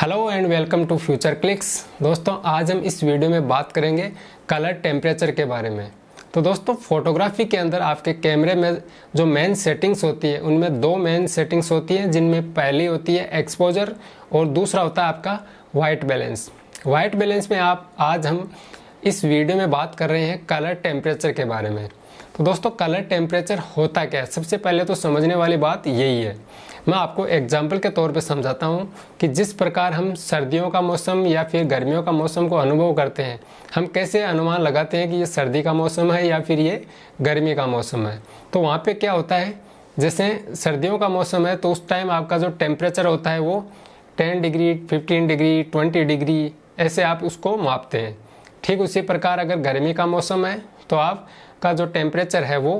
Hello and welcome to future clicks. दोस्तों आज हम इस वीडियो में बात करेंगे कलर टेम्परेचर के बारे में। तो दोस्तों फोटोग्राफी के अंदर आपके कैमरे में जो मेन सेटिंग्स होती है उनमें दो मेन सेटिंग्स होती हैं, जिनमें पहली होती है एक्सपोजर और दूसरा होता है आपका वाइट बैलेंस। वाइट बैलेंस में आज हम इस वीडियो में बात कर रहे हैं कलर टेम्परेचर के बारे में। तो दोस्तों कलर टेम्परेचर होता क्या है, सबसे पहले तो समझने वाली बात यही है। मैं आपको एग्जाम्पल के तौर पे समझाता हूँ कि जिस प्रकार हम सर्दियों का मौसम या फिर गर्मियों का मौसम को अनुभव करते हैं, हम कैसे अनुमान लगाते हैं कि ये सर्दी का मौसम है या फिर ये गर्मी का मौसम है। तो वहाँ पे क्या होता है, जैसे सर्दियों का मौसम है तो उस टाइम आपका जो टेम्परेचर होता है वो 10 डिग्री, 15 डिग्री, 20 डिग्री ऐसे आप उसको मापते हैं। ठीक उसी प्रकार अगर गर्मी का मौसम है तो आपका जो टेम्परेचर है वो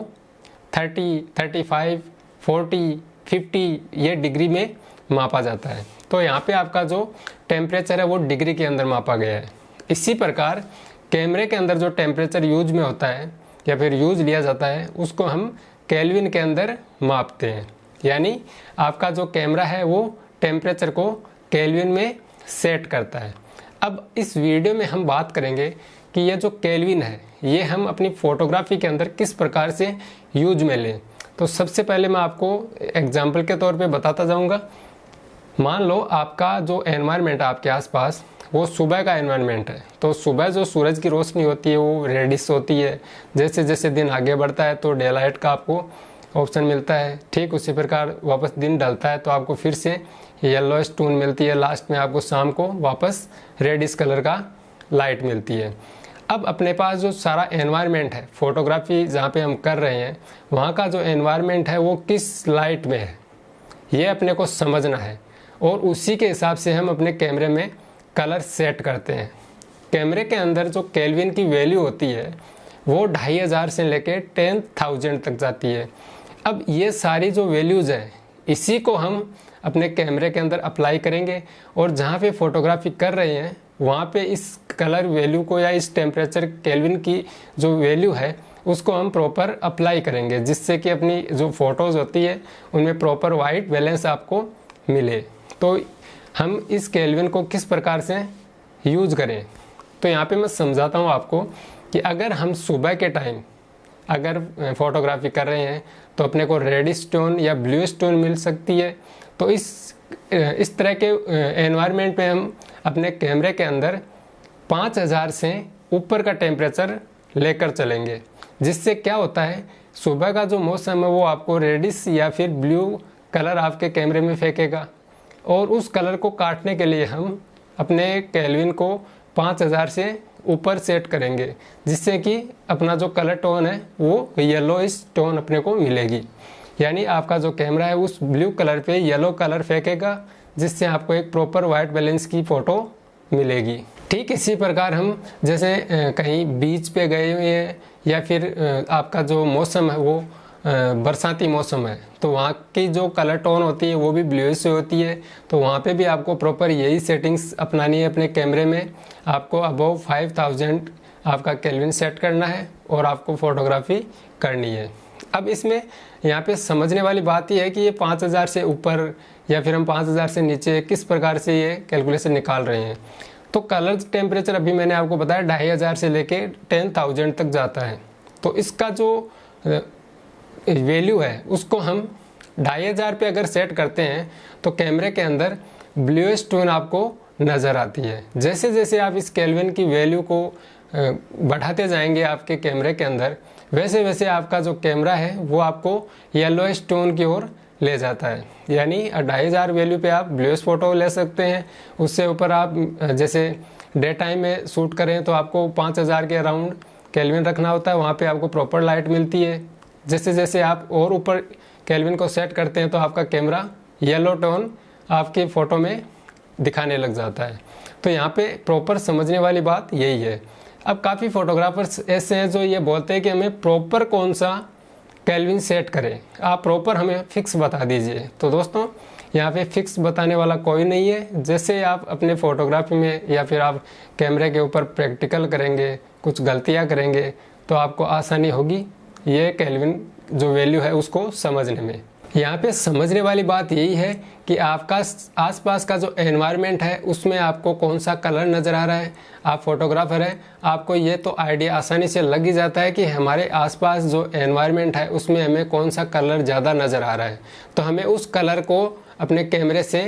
30, 35, 40, 50 ये डिग्री में मापा जाता है। तो यहाँ पे आपका जो टेम्परेचर है वो डिग्री के अंदर मापा गया है। इसी प्रकार कैमरे के अंदर जो टेम्परेचर यूज में होता है या फिर यूज लिया जाता है उसको हम केल्विन के अंदर मापते हैं। यानी आपका जो कैमरा है वो टेम्परेचर को केल्विन में सेट करता है। अब इस वीडियो में हम बात करेंगे कि ये जो केल्विन है ये हम अपनी फोटोग्राफी के अंदर किस प्रकार से यूज में लें। तो सबसे पहले मैं आपको एग्जाम्पल के तौर पे बताता जाऊंगा। मान लो आपका जो एनवायरनमेंट है आपके आसपास वो सुबह का एनवायरनमेंट है। तो सुबह जो सूरज की रोशनी होती है वो रेडिश होती है। जैसे जैसे दिन आगे बढ़ता है तो डे लाइट का आपको ऑप्शन मिलता है। ठीक उसी प्रकार वापस दिन ढलता है तो आपको फिर से येलोइश टोन मिलती है। लास्ट में आपको शाम को वापस रेडिश कलर का लाइट मिलती है। अब अपने पास जो सारा एनवायरनमेंट है, फोटोग्राफी जहाँ पे हम कर रहे हैं वहाँ का जो एनवायरनमेंट है वो किस लाइट में है ये अपने को समझना है और उसी के हिसाब से हम अपने कैमरे में कलर सेट करते हैं। कैमरे के अंदर जो केल्विन की वैल्यू होती है वो 2500 से लेके 10,000 तक जाती है। अब ये सारी जो वैल्यूज़ है इसी को हम अपने कैमरे के अंदर अप्लाई करेंगे और जहाँ पे फोटोग्राफी कर रहे हैं वहाँ पे इस कलर वैल्यू को या इस टेम्परेचर केल्विन की जो वैल्यू है उसको हम प्रॉपर अप्लाई करेंगे, जिससे कि अपनी जो फ़ोटोज़ होती है उनमें प्रॉपर वाइट बैलेंस आपको मिले। तो हम इस केल्विन को किस प्रकार से यूज करें, तो यहाँ पे मैं समझाता हूँ आपको कि अगर हम सुबह के टाइम अगर फोटोग्राफी कर रहे हैं तो अपने को रेडिश टोन या ब्लूइश टोन मिल सकती है। तो इस तरह के एनवायरनमेंट में हम अपने कैमरे के अंदर 5000 से ऊपर का टेम्परेचर लेकर चलेंगे, जिससे क्या होता है सुबह का जो मौसम है वो आपको रेडिश या फिर ब्लू कलर आपके कैमरे में फेंकेगा और उस कलर को काटने के लिए हम अपने केल्विन को 5000 से ऊपर सेट करेंगे, जिससे कि अपना जो कलर टोन है वो येलोइश टोन अपने को मिलेगी। यानी आपका जो कैमरा है उस ब्लू कलर पे येलो कलर फेंकेगा, जिससे आपको एक प्रॉपर वाइट बैलेंस की फ़ोटो मिलेगी। ठीक इसी प्रकार हम जैसे कहीं बीच पे गए हुए हैं या फिर आपका जो मौसम है वो बरसाती मौसम है तो वहाँ की जो कलर टोन होती है वो भी ब्लूइश से होती है। तो वहाँ पे भी आपको प्रॉपर यही सेटिंग्स अपनानी है अपने कैमरे में। आपको अबव 5000 आपका केल्विन सेट करना है और आपको फोटोग्राफी करनी है। अब इसमें यहाँ पे समझने वाली बात यह है कि ये 5000 से ऊपर या फिर हम 5000 से नीचे किस प्रकार से ये कैलकुलेशन निकाल रहे हैं। तो कलर टेम्परेचर अभी मैंने आपको बताया 2500 से लेके 10,000 तक जाता है। तो इसका जो वैल्यू है उसको हम 2500 पे अगर सेट करते हैं तो कैमरे के अंदर ब्लूइश टोन आपको नज़र आती है। जैसे जैसे आप इस केल्विन की वैल्यू को बढ़ाते जाएंगे आपके कैमरे के अंदर, वैसे वैसे आपका जो कैमरा है वो आपको येलोइश टोन की ओर ले जाता है। यानी 2500 वैल्यू पे आप ब्लूइश फ़ोटो ले सकते हैं। उससे ऊपर आप जैसे डे टाइम में शूट करें तो आपको 5000 के अराउंड केल्विन रखना होता है, वहाँ पे आपको प्रॉपर लाइट मिलती है। जैसे जैसे आप और ऊपर केल्विन को सेट करते हैं तो आपका कैमरा येलो टोन आपकी फ़ोटो में दिखाने लग जाता है। तो यहाँ पे प्रॉपर समझने वाली बात यही है। अब काफ़ी फोटोग्राफर्स ऐसे हैं जो ये बोलते हैं कि हमें प्रॉपर कौन सा केल्विन सेट करें, आप प्रॉपर हमें फिक्स बता दीजिए। तो दोस्तों यहाँ पे फिक्स बताने वाला कोई नहीं है। जैसे आप अपने फ़ोटोग्राफी में या फिर आप कैमरे के ऊपर प्रैक्टिकल करेंगे, कुछ गलतियाँ करेंगे तो आपको आसानी होगी ये केल्विन जो वैल्यू है उसको समझने में। यहाँ पे समझने वाली बात यही है कि आपका आसपास का जो एनवायरनमेंट है उसमें आपको कौन सा कलर नज़र आ रहा है। आप फोटोग्राफर हैं, आपको ये तो आइडिया आसानी से लग ही जाता है कि हमारे आसपास जो एनवायरनमेंट है उसमें हमें कौन सा कलर ज़्यादा नज़र आ रहा है। तो हमें उस कलर को अपने कैमरे से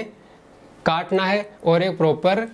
काटना है और एक प्रॉपर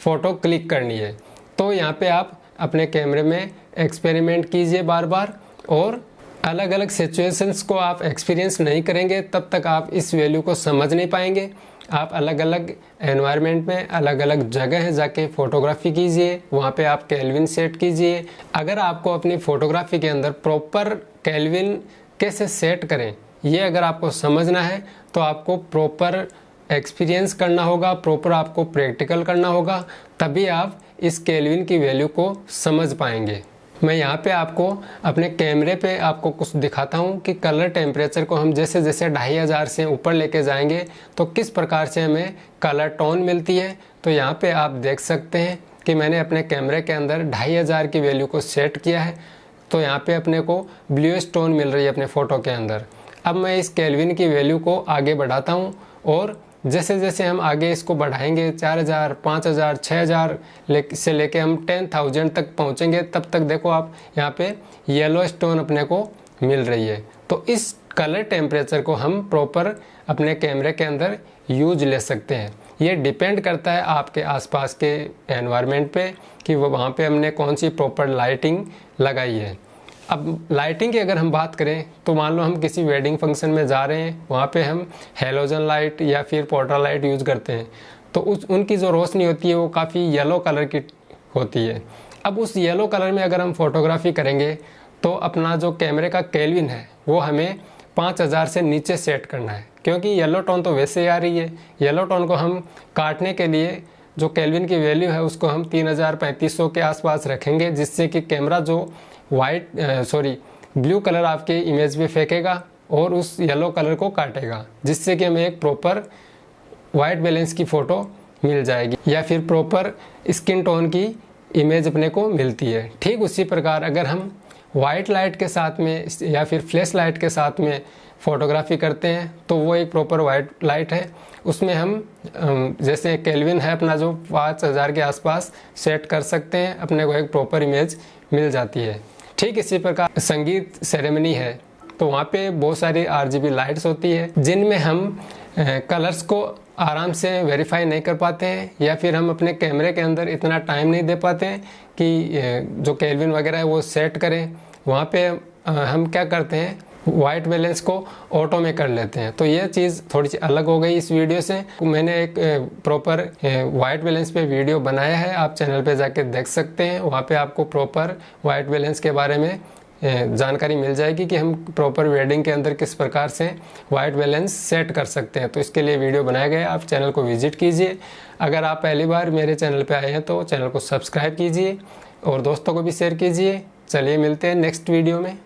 फ़ोटो क्लिक करनी है। तो यहाँ पे आप अपने कैमरे में एक्सपेरिमेंट कीजिए बार बार, और अलग अलग सिचुएशंस को आप एक्सपीरियंस नहीं करेंगे तब तक आप इस वैल्यू को समझ नहीं पाएंगे। आप अलग अलग एनवायरनमेंट में अलग अलग जगह है जाके फ़ोटोग्राफी कीजिए, वहाँ पे आप केल्विन सेट कीजिए। अगर आपको अपनी फ़ोटोग्राफी के अंदर प्रॉपर केल्विन कैसे सेट करें ये अगर आपको समझना है तो आपको प्रॉपर एक्सपीरियंस करना होगा, प्रॉपर आपको प्रैक्टिकल करना होगा, तभी आप इस केल्विन की वैल्यू को समझ पाएंगे। मैं यहाँ पे आपको अपने कैमरे पे आपको कुछ दिखाता हूँ कि कलर टेम्परेचर को हम जैसे जैसे 2500 से ऊपर लेके जाएंगे तो किस प्रकार से हमें कलर टोन मिलती है। तो यहाँ पे आप देख सकते हैं कि मैंने अपने कैमरे के अंदर 2500 की वैल्यू को सेट किया है। तो यहाँ पे अपने को ब्लूइश टोन मिल रही है अपने फ़ोटो के अंदर। अब मैं इस केल्विन की वैल्यू को आगे बढ़ाता हूँ, और जैसे जैसे हम आगे इसको बढ़ाएंगे 4000, 5000, 6000 से लेके हम 10,000 तक पहुँचेंगे, तब तक देखो आप यहाँ पे येलो स्टोन अपने को मिल रही है। तो इस कलर टेम्परेचर को हम प्रॉपर अपने कैमरे के अंदर यूज ले सकते हैं। ये डिपेंड करता है आपके आसपास के एनवायरनमेंट पे कि वो वहाँ पे हमने कौन सी प्रॉपर लाइटिंग लगाई है। अब लाइटिंग की अगर हम बात करें तो मान लो हम किसी वेडिंग फंक्शन में जा रहे हैं, वहाँ पे हम हेलोजन लाइट या फिर पोर्ट्रा लाइट यूज़ करते हैं, तो उनकी जो रोशनी होती है वो काफ़ी येलो कलर की होती है। अब उस येलो कलर में अगर हम फोटोग्राफी करेंगे तो अपना जो कैमरे का केल्विन है वो हमें 5000 से नीचे सेट करना है, क्योंकि येलो टोन तो वैसे ही आ रही है। येलो टोन को हम काटने के लिए जो केल्विन की वैल्यू है उसको हम 3000-3500 के आसपास रखेंगे, जिससे कि कैमरा जो ब्लू कलर आपके इमेज पे फेंकेगा और उस येलो कलर को काटेगा, जिससे कि हमें एक प्रॉपर वाइट बैलेंस की फ़ोटो मिल जाएगी या फिर प्रॉपर स्किन टोन की इमेज अपने को मिलती है। ठीक उसी प्रकार अगर हम वाइट लाइट के साथ में या फिर फ्लैश लाइट के साथ में फ़ोटोग्राफी करते हैं तो वो एक प्रॉपर वाइट लाइट है, उसमें हम जैसे केल्विन है अपना जो 5000 के आसपास सेट कर सकते हैं, अपने को एक प्रॉपर इमेज मिल जाती है। ठीक इसी प्रकार संगीत सेरेमनी है तो वहाँ पे बहुत सारी RGB लाइट्स होती है जिनमें हम कलर्स को आराम से वेरीफाई नहीं कर पाते हैं, या फिर हम अपने कैमरे के अंदर इतना टाइम नहीं दे पाते हैं कि जो केल्विन वगैरह है वो सेट करें। वहाँ पे हम क्या करते हैं, वाइट बैलेंस को ऑटो में कर लेते हैं। तो ये चीज़ थोड़ी सी अलग हो गई इस वीडियो से। मैंने एक प्रॉपर वाइट बैलेंस पे वीडियो बनाया है, आप चैनल पे जाके देख सकते हैं। वहाँ पे आपको प्रॉपर वाइट बैलेंस के बारे में जानकारी मिल जाएगी कि हम प्रॉपर वेडिंग के अंदर किस प्रकार से वाइट बैलेंस सेट कर सकते हैं। तो इसके लिए वीडियो बनाया गया है, आप चैनल को विजिट कीजिए। अगर आप पहली बार मेरे चैनल पे आए हैं तो चैनल को सब्सक्राइब कीजिए और दोस्तों को भी शेयर कीजिए। चलिए मिलते हैं नेक्स्ट वीडियो में।